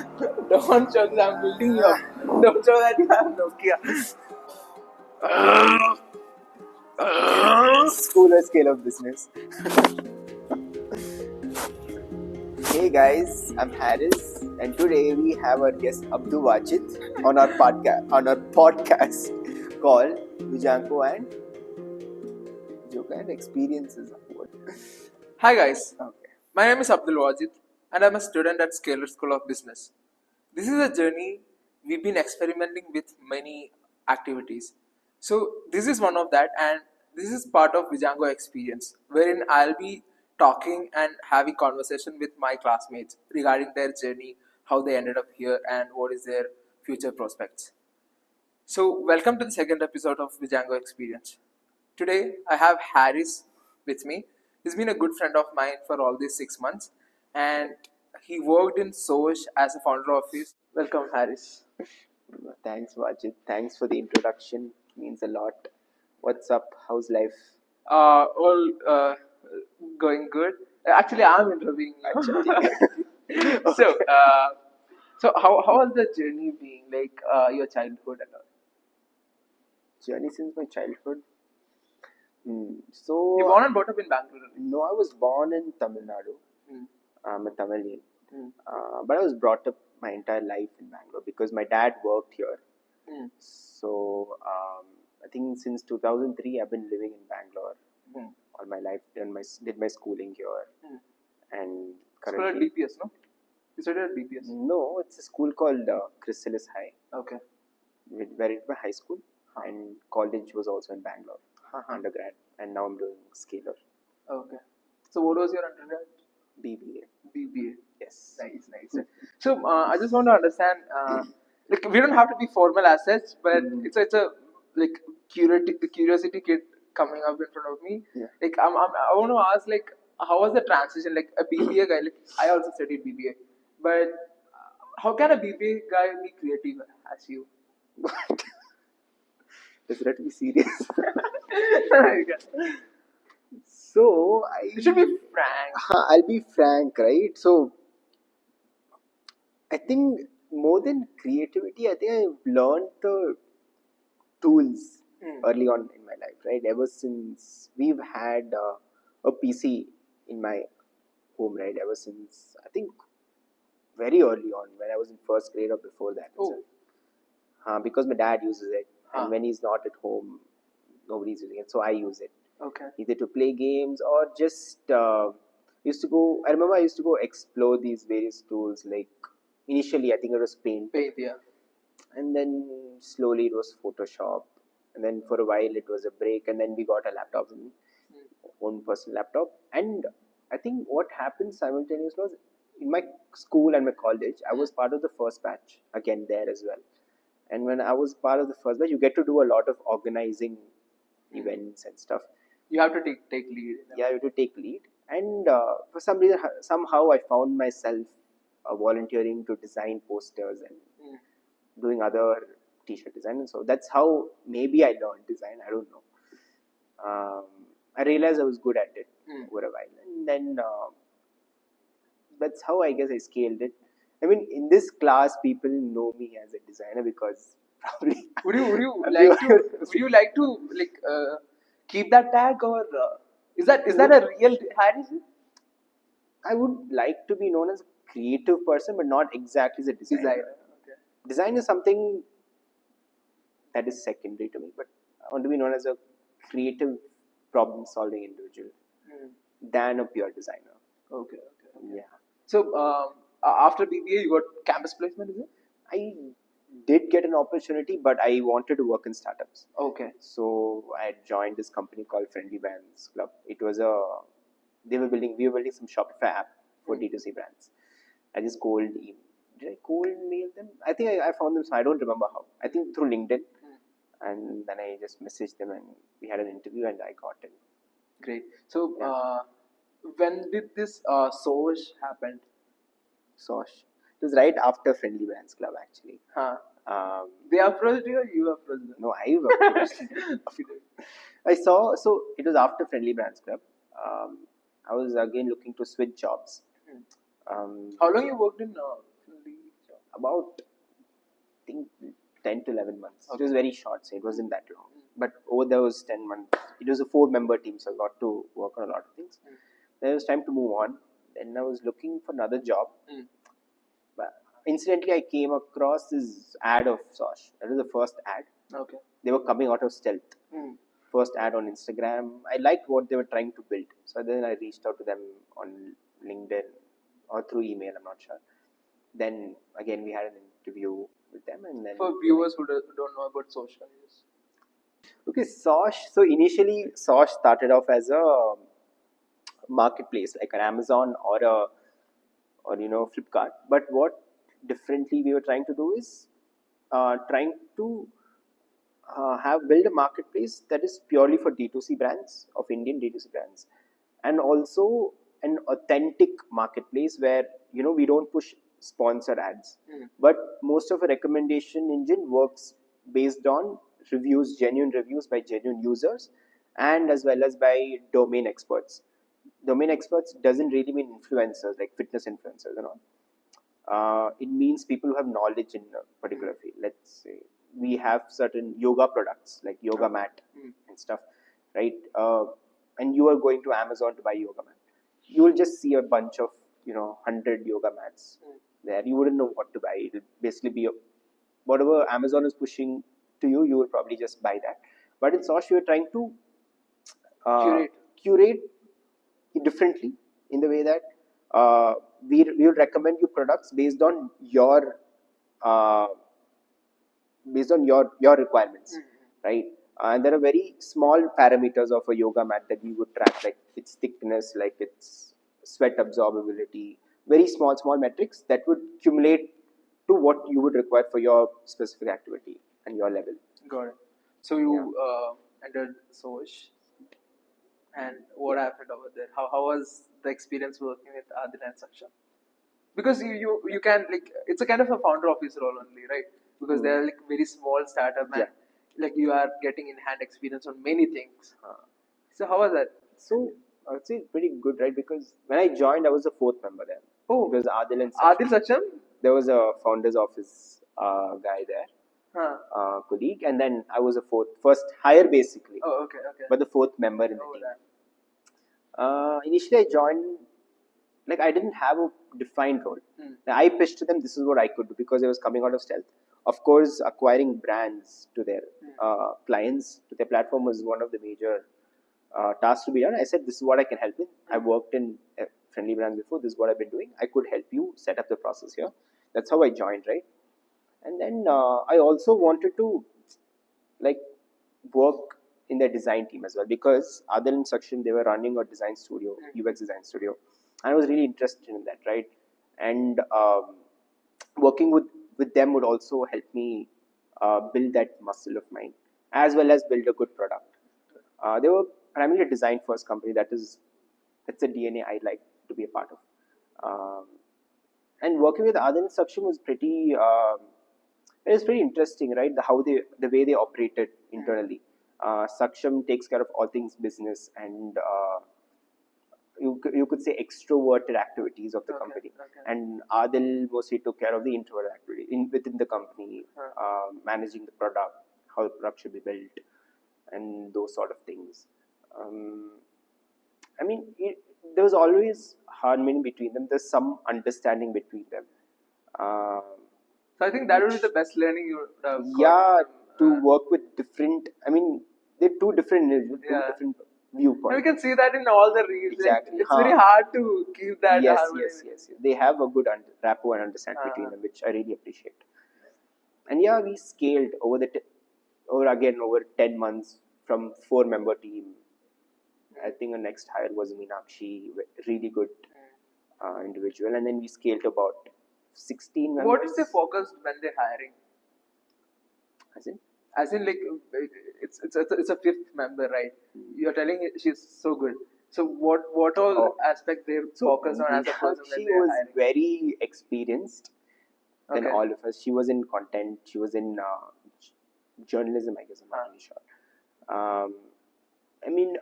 Don't show that I'm building you up. Don't show that you have Nokia. School or scale of business. Hey guys, I'm Hariz, and today we have our guest Abdul Vajid on our podcast called Vijanko and Joka and Experiences. Hi guys, Okay. my name is Abdul Vajid and I'm a student at Scalar School of Business. This is a journey we've been experimenting with many activities. So this is one of that, and this is part of Vijango experience wherein I'll be talking and having conversation with my classmates regarding their journey, how they ended up here and what is their future prospects. So, welcome to the second episode of Vijango Experience. Today, I have Hariz with me. He's been a good friend of mine for all these 6 months, and he worked in Soch as a founder of his. Welcome, Hariz. Thanks, Vajid. Thanks for the introduction. Means a lot. What's up? How's life? All going good. Actually, I'm interviewing you. So how has the journey been? Like your childhood and all? Journey since my childhood. You So born and brought up in Bangalore. no, I was born in Tamil Nadu. Hmm. I'm a Tamilian. Hmm. But I was brought up my entire life in Bangalore because my dad worked here. Hmm. So I think since 2003 I've been living in Bangalore Hmm. all my life. Did my schooling here, Hmm. and School at currently DPS, no? You studied at DPS. no, it's a school called Chrysalis High, Okay. where it's my high school, and college was also in Bangalore, undergrad, and now I'm doing Scalar, Okay. So what was your undergrad? BBA. BBA. Yes. Nice. So I just want to understand. Like we don't have to be formal as such, but Mhm. it's a like curiosity kid coming up in front of me. Yeah. Like I want to ask like how was the transition? Like a BBA guy. Like I also studied BBA, but how can a BBA guy be creative as you? Does that be serious? So You should be frank. I'll be frank, right? So I think more than creativity, I think I've learned the tools early on in my life, right? Ever since we've had a PC in my home, right? Ever since I think very early on when I was in first grade or before that. Oh. itself. Because my dad uses it, Huh. and when he's not at home, nobody's using it, so I use it. Okay. Either to play games or just used to go. I remember I used to go explore these various tools. Like initially, I think it was Paint, Paint, yeah. and then slowly it was Photoshop, and then for a while it was a break, and then we got a laptop, and own personal laptop. And I think what happened simultaneously was in my school and my college, I was part of the first batch again there as well. And when I was part of the first batch, you get to do a lot of organizing events and stuff. You have to take lead. Yeah, you have to take lead. And for some reason, somehow I found myself volunteering to design posters and doing other t-shirt design. And so that's how maybe I learned design. I don't know. I realized I was good at it over a while. And then that's how I guess I scaled it. I mean, in this class, people know me as a designer because probably. Would you like to keep that tag, or is that a real Harry? I would like to be known as a creative person, but not exactly as a designer. Okay. Design is something that is secondary to me, but I want to be known as a creative problem-solving individual than a pure designer. Okay. Yeah. So after BBA, you got campus placement, is it? I did get an opportunity, but I wanted to work in startups. Okay. So I joined this company called Friendly Brands Club. It was we were building some Shopify app for D2C brands. I just did I cold mail them? I think I found them, so I don't remember how. I think through LinkedIn. And then I just messaged them and we had an interview and I got in. Great. So when did this Soch happen? Soch. It was right after Friendly Brands Club actually. Huh. They approached you or you approached them? No, I approached. I saw, so it was after Friendly Brands Club. I was again looking to switch jobs. How long you worked in Friendly job? about, I think, 10 to 11 months. Okay. It was very short, so it wasn't that long. But over those 10 months, it was a 4-member team, so I got to work on a lot of things. Then it was time to move on. Then I was looking for another job. But incidentally, I came across this ad of Sosh. That was the first ad. Okay. They were coming out of stealth. First ad on Instagram. I liked what they were trying to build. So then I reached out to them on LinkedIn or through email, I'm not sure. Then again, we had an interview with them, and then for viewers who don't know about social news. Okay, Sosh. So initially, Sosh started off as a marketplace like an Amazon or Flipkart. But what differently we were trying to do is trying to have build a marketplace that is purely for D2C brands of Indian D2C brands, and also an authentic marketplace where we don't push sponsored ads, but most of a recommendation engine works based on reviews, genuine reviews by genuine users, and as well as by domain experts. Domain experts doesn't really mean influencers like fitness influencers and all. It means people who have knowledge in a particular field. Let's say we have certain yoga products like yoga mat and stuff, right? And you are going to Amazon to buy yoga mat. You will just see a bunch of 100 yoga mats there. You wouldn't know what to buy. It'll basically be whatever Amazon is pushing to you. You will probably just buy that. But in Sosh, we are trying to curate it differently in the way that we will recommend you products based on your requirements, right? And there are very small parameters of a yoga mat that we would track, like its thickness, like its sweat absorbability, very small metrics that would accumulate to what you would require for your specific activity and your level. Got it. So you entered Soch, and what happened over there? How was the experience working with Adil and Saksham? Because you can, like, it's a kind of a founder office role only, right? Because they're like very small startup, and like you are getting in hand experience on many things. So how was that? So I would say it's pretty good, right? Because when I joined, I was the 4th member there. Oh, it was Adil and Saksham. Adil Saksham? There was a founder's office guy there, colleague, and then I was a first hire basically. Oh, okay. But the 4th member in the team. Initially, I joined, like I didn't have a defined role. I pitched to them, this is what I could do, because I was coming out of stealth. Of course, acquiring brands to their clients, to their platform, was one of the major tasks to be done. I said, this is what I can help with. I worked in friendly brands before. This is what I've been doing. I could help you set up the process here. That's how I joined, right? And then I also wanted to like work in their design team as well, because Adil and Saksham, they were running a design studio, UX design studio. I was really interested in that, right? And working with them would also help me build that muscle of mine, as well as build a good product. They were primarily a design first company. That's the DNA I like to be a part of. And working with Adil and Saksham was pretty. It was pretty interesting, right? The way they operated internally. Saksham takes care of all things business and you could say extroverted activities of the company, and Adil mostly took care of the introverted activity within the company, managing the product, how the product should be built, and those sort of things. I mean, there was always harmony between them. There's some understanding between them. So I think that would be the best learning you would have got. To work with different. I mean, they're two different different viewpoints. And we can see that in all the reels. Exactly. Like, it's very hard to keep that harmony. Yes. They have a good rapport and understanding between them, which I really appreciate. And yeah, we scaled over 10 months from 4-member team. I think the next hire was Meenakshi, really good individual, and then we scaled to about 16 members. What is the focus when they're hiring? As in, like, it's a 5th member, right? You're telling she's so good. So what all aspect they focus on as a person when they're hiring? She was very experienced than all of us. She was in content. She was in journalism, I guess. I'm not really sure. I mean,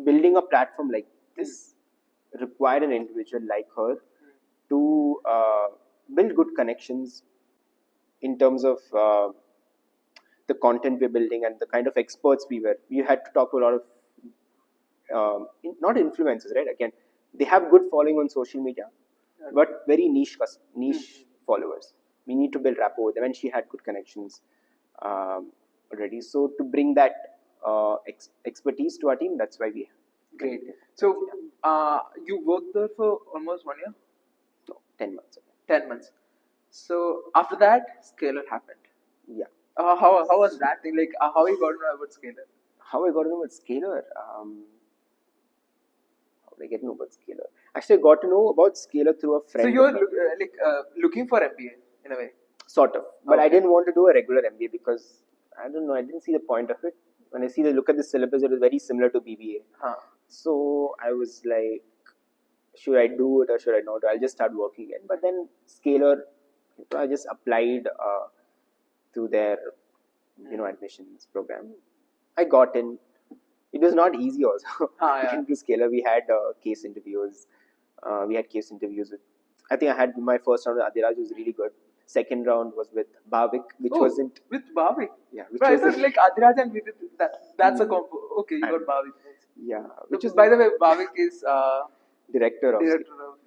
building a platform like this required an individual like her to build good connections in terms of the content we're building and the kind of experts we were. We had to talk to a lot of not influencers, right? Again, they have good following on social media, but very niche followers. We need to build rapport with them, and she had good connections already. So to bring that expertise to our team, that's why we. Great. So you worked there for almost 1 year? No, 10 months. 10 months. So after that, Scalar happened. Yeah. How was that thing? Like, how you got to know about Scalar? How I got to know about Scalar? How did I get to know about Scalar? Actually, I got to know about Scalar through a friend. So you're looking for MBA in a way? Sort of. But Okay. I didn't want to do a regular MBA because, I don't know, I didn't see the point of it. When I look at the syllabus, it was very similar to BBA. So I was like, should I do it or should I not? I'll just start working it. But then Scalar, I just applied to their, admissions program. I got in. It was not easy also. Yeah. To Scalar, we had case interviews. With, I think I had my first round with Adiraj, was really good. Second round was with Bhavik, which wasn't. With Bhavik? Yeah, which But I wasn't. thought like Adiraj and Vidit, that's a combo. Okay, you got Bhavik. Yeah, Which is, by the way, Bhavik is director of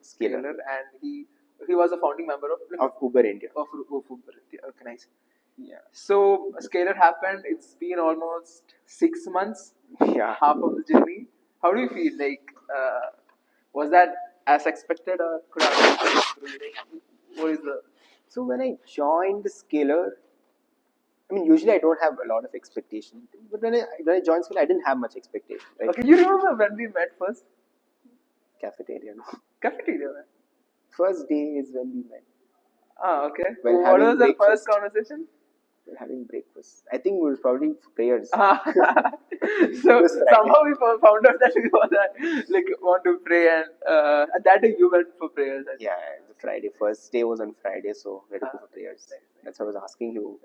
Scalar, and he was a founding member of Uber India. Of Uber India. Okay, nice. Yeah. So Scalar happened. It's been almost 6 months. Yeah. Half of the journey. How do you feel? Like, was that as expected, or could have been? What is the? So when I joined Scalar, I mean, usually I don't have a lot of expectation, but when I joined Scalar, I didn't have much expectation. Right? Okay, you remember when we met first? Cafeteria. Cafeteria, man. First day is when we met. Okay. When what was the breakfast. first conversation? We're having breakfast. I think it was probably prayers. So somehow we found out that we want to pray, and that day you went for prayers. Yeah, the Friday. First day was on Friday, so we had to go for prayers. Nice. That's what I was asking you.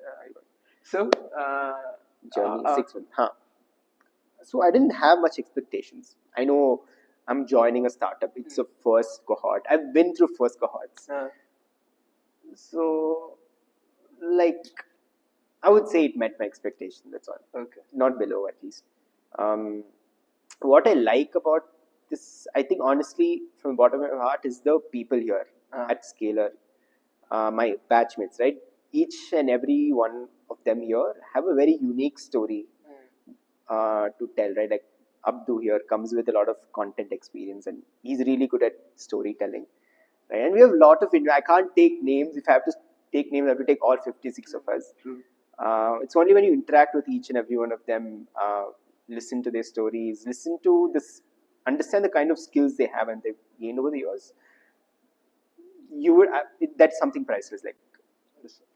So journey 6 months. So I didn't have much expectations. I know I'm joining a startup. It's the first cohort. I've been through first cohorts. So, like, I would say it met my expectation. That's all. Okay. Not below, at least. What I like about this, I think, honestly, from the bottom of my heart, is the people here at Scalar. My batchmates, right? Each and every one of them here have a very unique story to tell, right? Like Abdul here comes with a lot of content experience, and he's really good at storytelling, right? And we have a lot of. I can't take names. If I have to take names, I have to take all 56 of us. True. It's only when you interact with each and every one of them, listen to their stories, listen to this, understand the kind of skills they have and they've gained over the years. You would that's something priceless. Like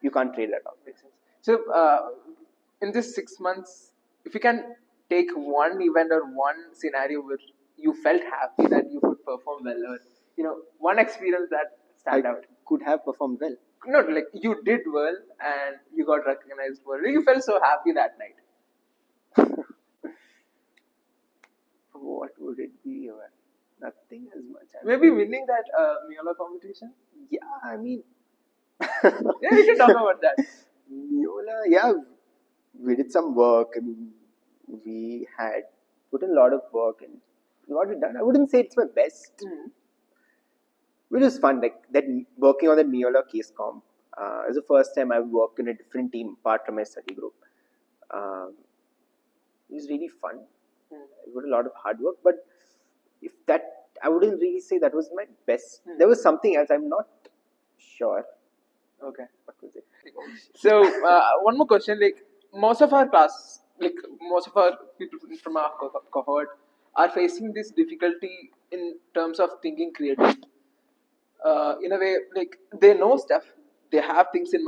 you can't trade that off. So in this 6 months, if you can take one event or one scenario where you felt happy that you could perform well, or one experience that stand out. Could have performed well. No, like you did well and you got recognized for it. You felt so happy that night. What would it be? Nothing as much. Maybe winning that Miola competition? Yeah, I mean. Yeah, we can talk about that. Miola, yeah, we did some work. I mean, we had put in a lot of work and got it done. I wouldn't say it's my best. It was fun, like that working on the Miola case comp. It was the first time I worked in a different team apart from my study group. It was really fun. It was a lot of hard work, but if that, I wouldn't really say that was my best. There was something else. I'm not sure. Okay. What was it? So one more question: like most of our class, like most of our people from our cohort, are facing this difficulty in terms of thinking creatively. In a way, like they know stuff, they have things in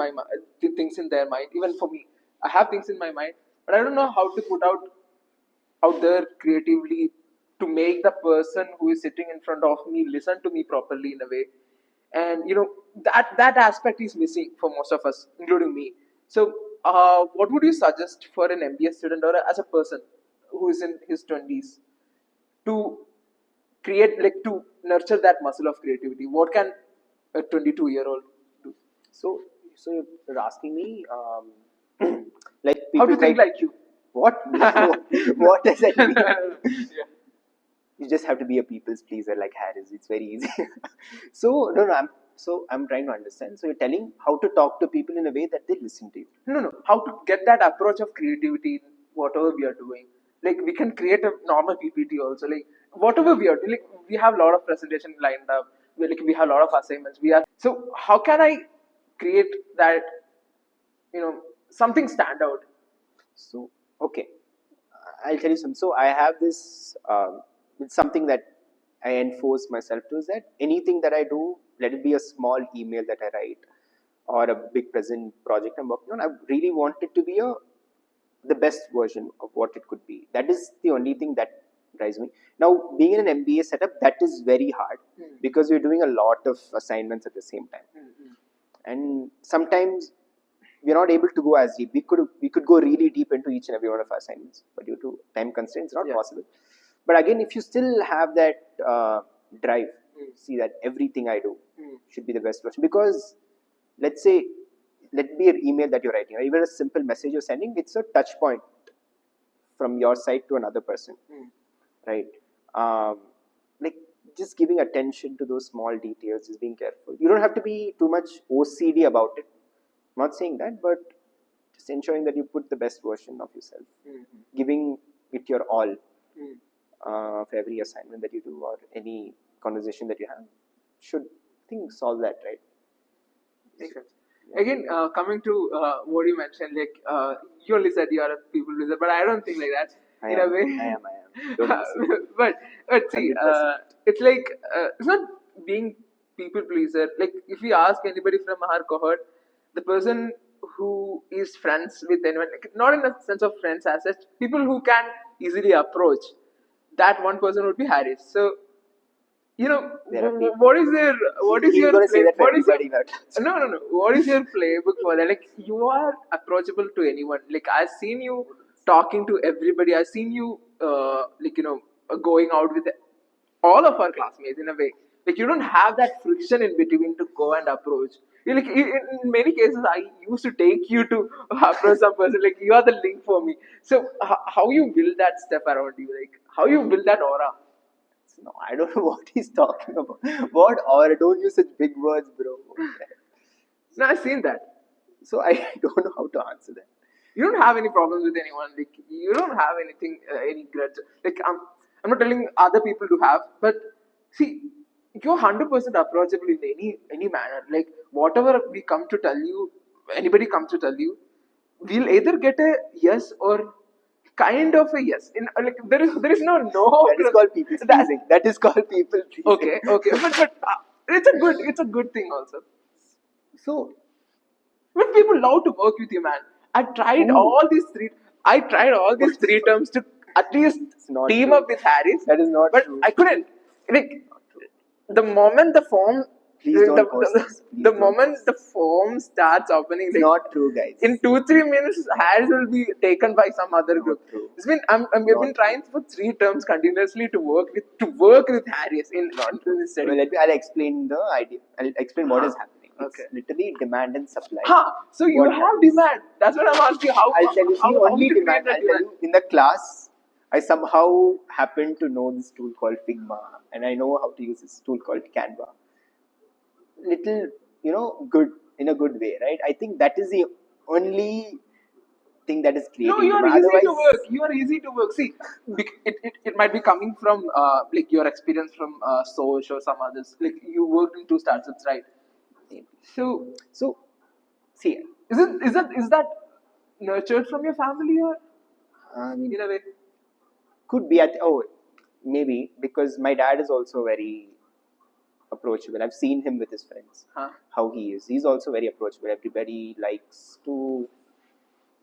things in their mind. Even for me, I have things in my mind, but I don't know how to put out there creatively to make the person who is sitting in front of me listen to me properly in a way. And that aspect is missing for most of us, including me. So what would you suggest for an MBA student or as a person who is in his 20s to create, like to nurture that muscle of creativity? What can a 22-year-old do? So you're asking me, like How people to think try. like you. What? What does that mean? Yeah. You just have to be a people's pleaser like Hariz. It's very easy. So no, I'm trying to understand. So you're telling how to talk to people in a way that they listen to you. No. How to get that approach of creativity in whatever we are doing. Like we can create a normal PPT also. Like whatever we are doing, like we have a lot of presentation lined up. We have a lot of assignments. So how can I create that, something stand out? So okay, I'll tell you something. So I have this. It's something that I enforce myself to is that anything that I do, let it be a small email that I write or a big present project I'm working on, I really want it to be the best version of what it could be. That is the only thing that drives me. Now, being in an MBA setup, that is very hard because we're doing a lot of assignments at the same time, and sometimes we're not able to go as deep. We could go really deep into each and every one of our assignments, but due to time constraints, it's not possible. But again, if you still have that drive, see that everything I do should be the best version. Because let's say, let be an email that you're writing, or even a simple message you're sending, it's a touch point from your side to another person, right? Like just giving attention to those small details, just being careful. You don't have to be too much OCD about it. I'm not saying that, but just ensuring that you put the best version of yourself, giving it your all for every assignment that you do or any conversation that you have should, I think, solve that, right? Makes sense. Again, coming to what you mentioned, like you only said you are a people pleaser, but I don't think like that. I In am. a way, I am. Don't listen. but see, 100%. it's like it's not being people pleaser. Like if we ask anybody from our cohort, the person who is friends with anyone, like, not in a sense of friends as such, people who can easily approach, that one person would be Hariz. So There are people. what is He's your going to say that for what is your everybody now. no, what is your playbook for that? Like you are approachable to anyone. Like I've seen you talking to everybody. I've seen you going out with all of our classmates in a way. Like you don't have that friction in between to go and approach. Like in many cases, I used to take you to approach some person. Like you are the link for me. So how you build that step around you? Like how you build that aura? No, I don't know what he's talking about. What? Or don't use such big words, bro. No, I've seen that. So I don't know how to answer that. You don't have any problems with anyone. Like you don't have anything, any grudge. Like I'm not telling other people to have, but see, you're 100% approachable in any manner. Like whatever we come to tell you, anybody comes to tell you, we'll either get a yes or kind of a yes. In like there is no That is called people pleasing. That is called people pleasing. Okay, but it's a good thing also. So But people love to work with you, man. I tried Who? all these three. I tried all these three terms to at least not team true. up with Hariz. That is not but true. I couldn't. Like the moment the form, Please don't post this. Please the don't moment post the form starts opening, It's like not true, guys. in 2-3 minutes, Hariz will be taken by some other Not group. true. It's been we've been trying for 3 terms continuously to work with Hariz in this study. Well, I'll explain the idea. I'll explain what is happening. It's Okay. literally demand and supply. So you What have happens? demand. That's what I'm asking. I'll tell you the only did you create demand. that I'll tell you in the class. I somehow happened to know this tool called Figma, and I know how to use this tool called Canva. Little, good in a good way, right? I think that is the only thing that is creating. No, you are demand. easy to Otherwise, work. You are easy to work. See, it might be coming from like your experience from Soch or some others. Like you worked in 2 startups, right? So see, is that nurtured from your family or I mean, in a way? could be maybe because my dad is also very approachable. I've seen him with his friends. How he is. He's also very approachable. Everybody likes to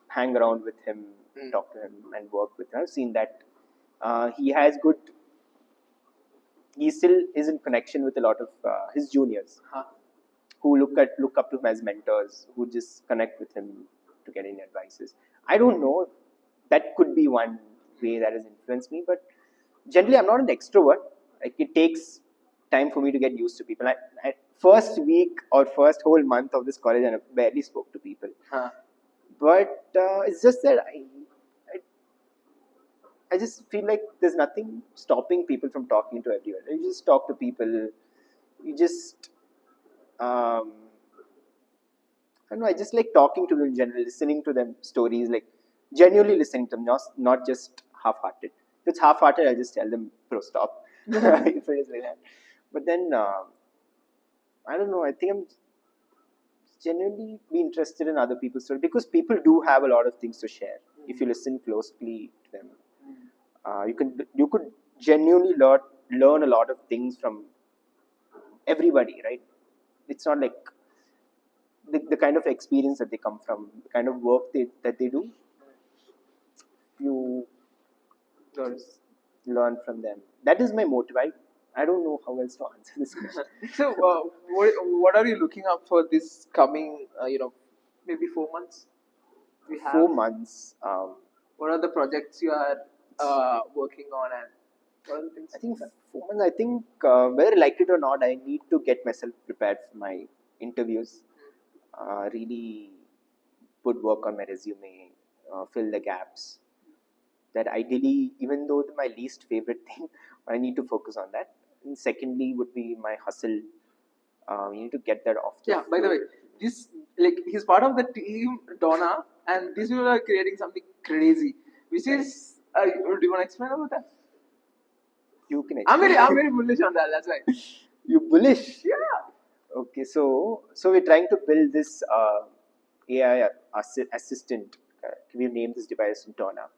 hang around with him, talk to him, and work with him. I've seen that. He has good. He still is in connection with a lot of his juniors who look up to him as mentors, who just connect with him to get any advices. I don't know. That could be one way that has influenced me, but generally I'm not an extrovert. Like it takes time for me to get used to people. I first week or first whole month of this college, I barely spoke to people. But it's just that I just feel like there's nothing stopping people from talking to everyone. You just talk to people. You just I don't know. I just like talking to them in general, listening to them stories, like genuinely listening to them, not just half-hearted. If it's half-hearted, I'll just tell them, bro, stop. If it is like that. But then I don't know. I think I'm genuinely be interested in other people's stories because people do have a lot of things to share. If you listen closely to them, you could genuinely learn a lot of things from everybody, right? It's not like the kind of experience that they come from, the kind of work that they do. You just learn from them. That is my motive. I don't know how else to answer this question. So, what are you looking up for this coming, maybe 4 months? We have 4 months. What are the projects you are working on, and what are the things? I think 4 months. I think whether I like it or not, I need to get myself prepared for my interviews. Really put work on my resume, fill the gaps. That ideally, even though my least favorite thing, I need to focus on that. And secondly, would be my hustle. You need to get that off. Yeah. By the way, this he's part of the team Donna, and these people are creating something crazy, which is. Do you want to explain about that? You can. I'm very bullish on that. That's why. You bullish? Yeah. Okay, so we're trying to build this AI assistant. We've named this device Donna.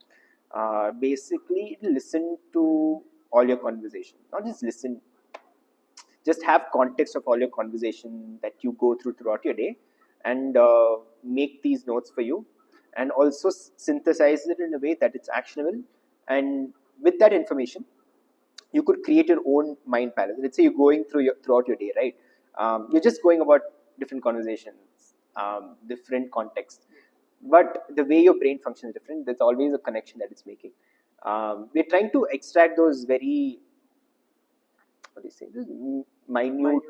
Basically, it'll listen to all your conversation. Not just listen, just have context of all your conversation that you go throughout your day, and make these notes for you, and also synthesize it in a way that it's actionable. And with that information, you could create your own mind palace. Let's say you're going throughout your day, right? You're just going about different conversations, different contexts, but the way your brain functions is different. There's always a connection that it's making. We're trying to extract those very, what do you say, those minute,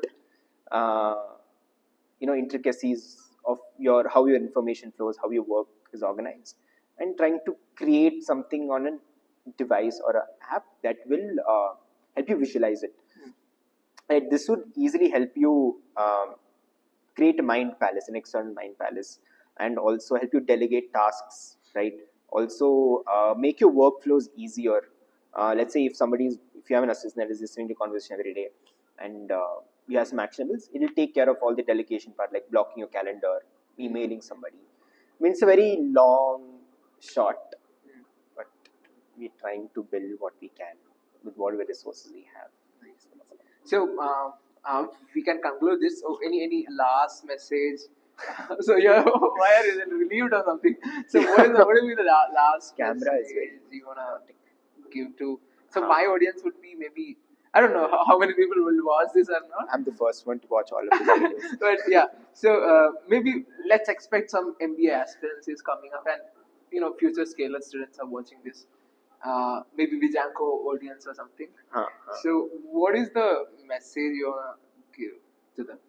intricacies of how your information flows, how your work is organized, and trying to create something on a device or an app that will help you visualize it. Right? This would easily help you create a mind palace, an external mind palace, and also help you delegate tasks, right? Also make your workflows easier. Let's say if you have an assistant that is listening to conversation every day, and you have some actionables, it will take care of all the delegation part, like blocking your calendar, emailing somebody. I mean, it's a very long shot, but we're trying to build what we can with whatever resources we have. So we can conclude this. Oh, any last message? So why are you relieved or something? So what will be the last Camera is message you wanna give to? So my audience would be maybe, I don't know how many people will watch this or not. I'm the first one to watch all of these videos. But yeah, so maybe let's expect some MBA aspirants is coming up, and future Scalar students are watching this. Maybe Vijanko audience or something. So what is the message you wanna give to them?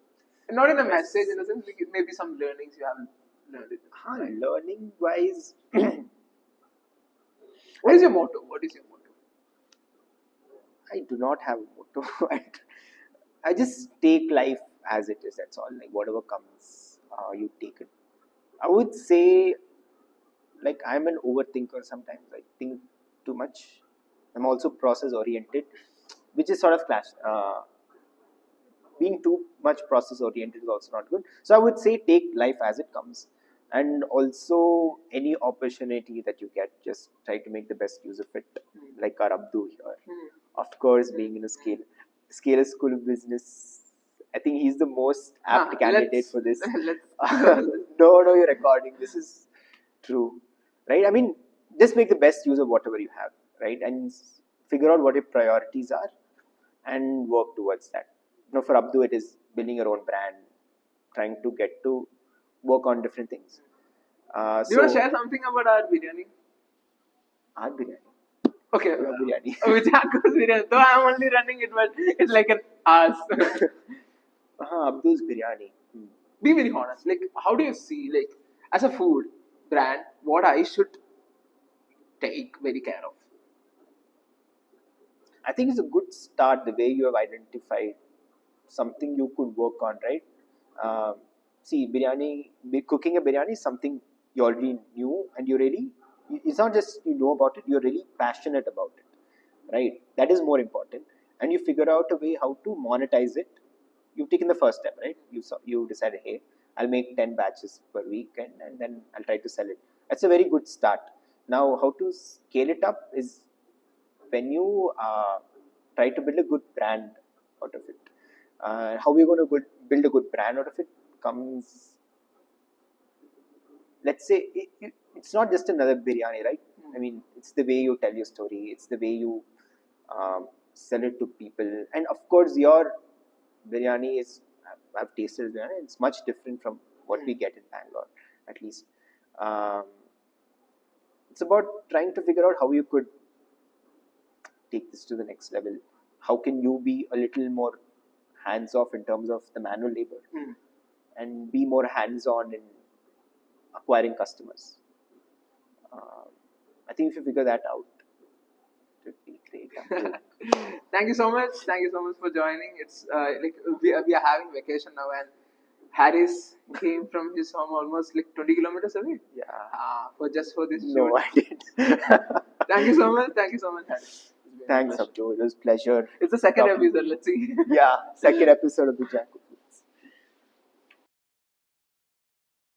Not in a message, in a sense, maybe some learnings you have learned. Learning wise, What is your motto? What is your motto? I do not have a motto. I just take life as it is. That's all. Like whatever comes, you take it. I would say, like, I'm an overthinker sometimes. I think too much. I'm also process oriented, which is sort of clash. Being too much process oriented is also not good. So I would say take life as it comes, and also any opportunity that you get, just try to make the best use of it. Like our Abdul here, of course, being in a Scalar School of Business, I think he's the most apt candidate for this. No, you're recording. This is true, right? I mean, just make the best use of whatever you have, right? And figure out what your priorities are and work towards that. For Abdul, it is building your own brand, trying to get to work on different things. Do you want to share something about our biryani? Our biryani. Okay, biryani. Vijako's biryani. Though I'm only running it, but it's like an hours. Abdul's biryani. Be very honest. Like, how do you see, like, as a food brand, what I should take very care of? I think it's a good start the way you have identified something you could work on, right? See, cooking a biryani is something you already knew, and it's not just you know about it, you're really passionate about it, right? That is more important. And you figure out a way how to monetize it. You've taken the first step, right? You decided, hey, I'll make 10 batches per week, and then I'll try to sell it. That's a very good start. Now, how to scale it up is when you try to build a good brand out of it. How we're going to build a good brand out of it comes, let's say, it's not just another biryani, right? I mean, it's the way you tell your story, it's the way you sell it to people. And of course, your biryani is, I've tasted biryani, it's much different from what we get in Bangalore, at least. It's about trying to figure out how you could take this to the next level. How can you be a little more hands off in terms of the manual labor and be more hands on in acquiring customers? I think if you figure that out, it would be great. Thank you so much. Thank you so much for joining. It's like we are having vacation now, and Hariz came from his home almost like 20 kilometers away. Yeah. For this shoot. No, I didn't. Thank you so much. Thank you so much, Hariz. Thanks, Abdul. It was a pleasure. It's the second talking to episode. you. Let's see. Yeah, second episode of the Jack.